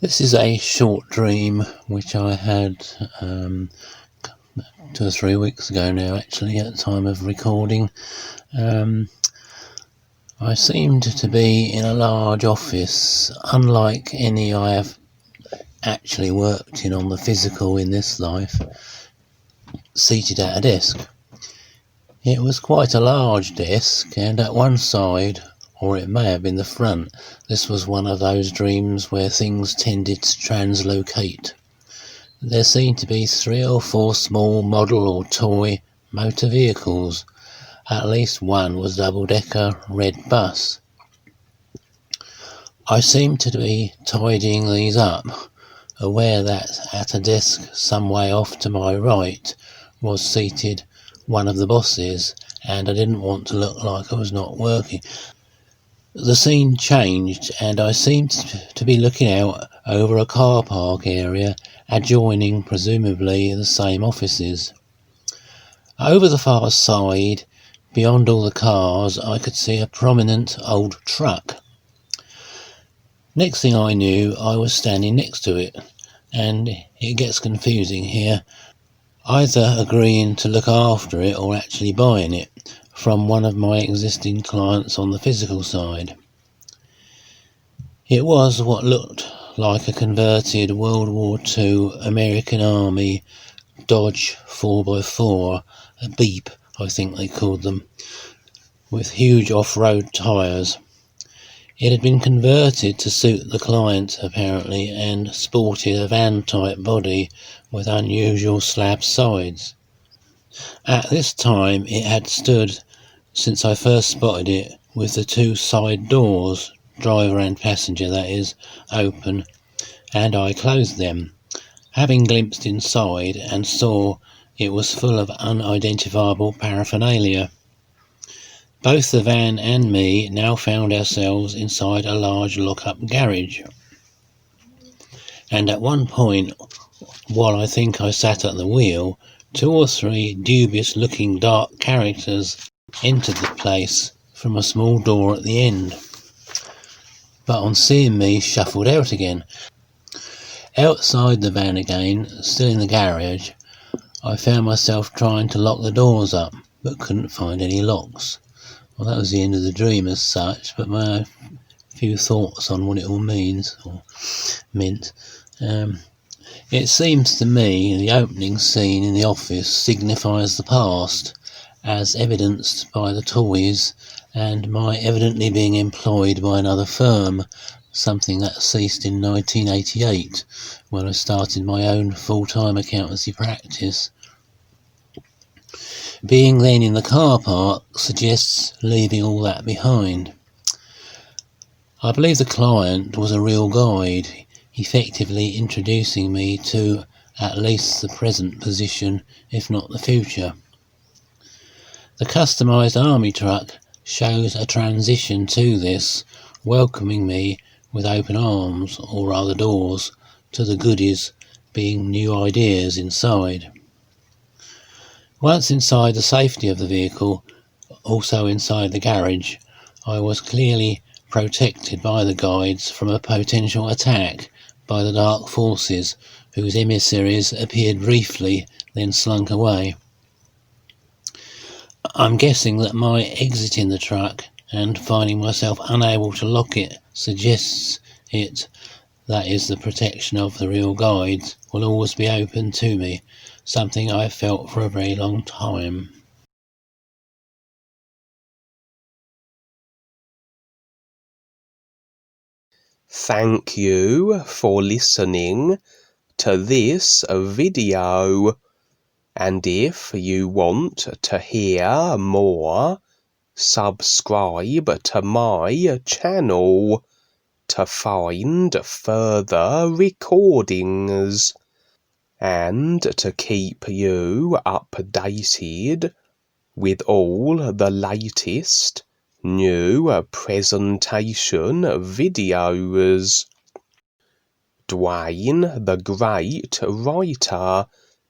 This is a short dream which I had 2 or 3 weeks ago now, actually, at the time of recording. I seemed to be in a large office, unlike any I have actually worked in on the physical in this life, seated at a desk. It was quite a large desk, and at one side, or it may have been the front, this was one of those dreams where things tended to translocate. There seemed to be 3 or 4 small model or toy motor vehicles. At least one was a double-decker red bus. I seemed to be tidying these up, aware that at a desk some way off to my right was seated one of the bosses, and I didn't want to look like I was not working. The scene changed, and I seemed to be looking out over a car park area adjoining presumably the same offices. Over the far side, beyond all the cars, I could see a prominent old truck. Next thing I knew, I was standing next to it, and it gets confusing here, either agreeing to look after it or actually buying it from one of my existing clients on the physical side. It was what looked like a converted World War II American Army Dodge 4x4, a Beep I think they called them, with huge off-road tyres. It had been converted to suit the client apparently, and sported a van-type body with unusual slab sides. At this time it had stood, since I first spotted it, with the 2 side doors, driver and passenger that is, open, and I closed them, having glimpsed inside and saw it was full of unidentifiable paraphernalia. Both the van and me now found ourselves inside a large lock-up garage, and at one point, while I think I sat at the wheel, 2 or 3 dubious-looking dark characters entered the place from a small door at the end, but on seeing me shuffled out again. Outside the van again, still in the garage, I found myself trying to lock the doors up, but couldn't find any locks. Well, that was the end of the dream as such, but my few thoughts on what it all means, or meant. It seems to me the opening scene in the office signifies the past, as evidenced by the toys and my evidently being employed by another firm, something that ceased in 1988 when I started my own full-time accountancy practice. Being then in the car park suggests leaving all that behind. I believe the client was a real guide, effectively introducing me to at least the present position, if not the future. The customised army truck shows a transition to this, welcoming me with open arms, or rather doors, to the goodies being new ideas inside. Once inside the safety of the vehicle, also inside the garage, I was clearly protected by the guides from a potential attack by the dark forces, whose emissaries appeared briefly, then slunk away. I'm guessing that my exiting the truck and finding myself unable to lock it suggests it, that is, the protection of the real guides, will always be open to me, something I've felt for a very long time. Thank you for listening to this video, and if you want to hear more, subscribe to my channel to find further recordings and to keep you updated with all the latest new presentation videos. Dwayne the Great Writer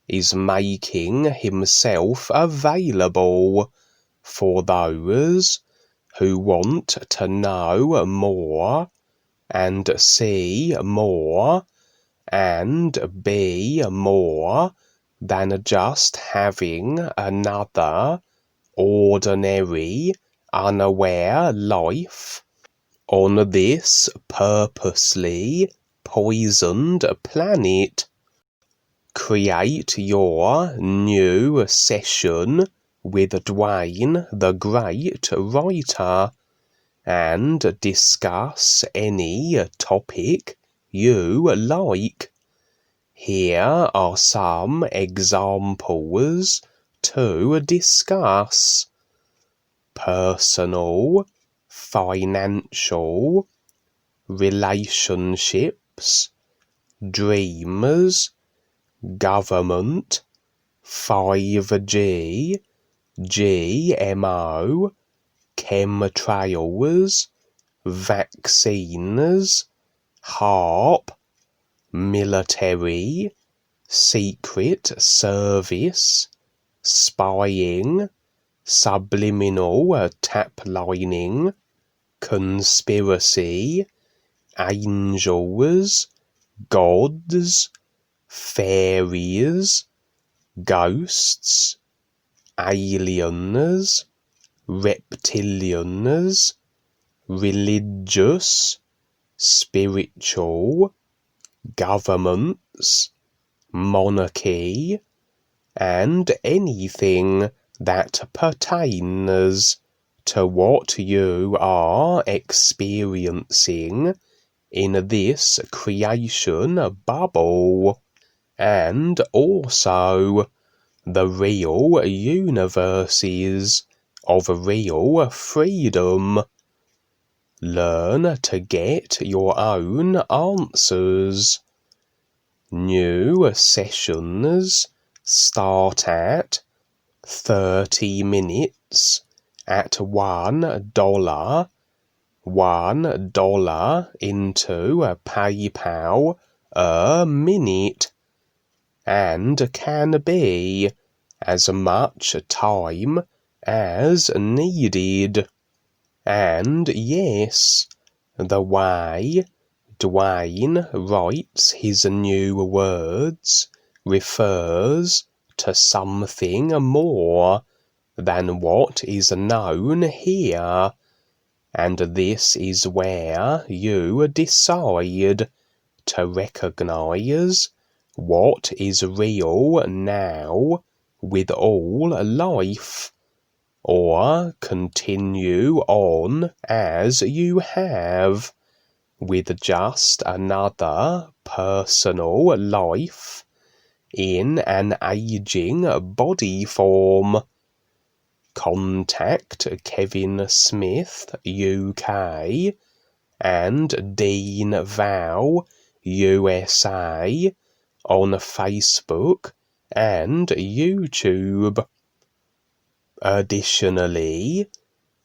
is making himself available for those who want to know more and see more and be more than just having another ordinary, unaware life on this purposely poisoned planet. Create your new session with Dwayne the Great Writer and discuss any topic you like. Here are some examples to discuss: personal, financial, relationships, dreamers, government, 5G, GMO, chemtrails, vaccines, HARP, military, secret service, spying, subliminal taplining, conspiracy, angels, gods, fairies, ghosts, aliens, reptilians, religious, spiritual, governments, monarchy, and anything that pertains to what you are experiencing in this creation bubble, and also the real universes of real freedom. Learn to get your own answers. New sessions start at 30 minutes at $1, $1 into PayPal a minute, and can be as much time as needed. And yes, the way Dwayne writes his new words refers to something more than what is known here, and this is where you decide to recognize what is real now with all life, or continue on as you have, with just another personal life in an aging body form. Contact Kevin Smith UK and Dean Val USA on Facebook and YouTube. Additionally,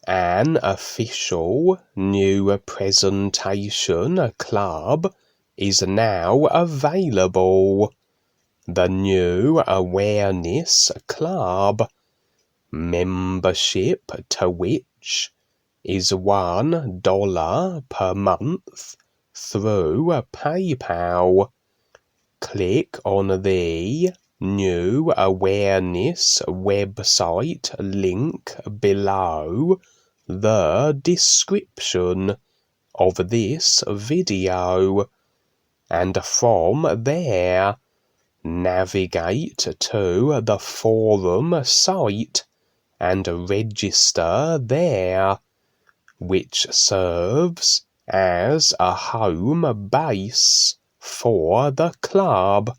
an official new presentation club is now available, the New Awareness Club. Membership to which is $1 per month through PayPal. Click on the New Awareness website link below the description of this video, and from there navigate to the forum site and register there, which serves as a home base for the club.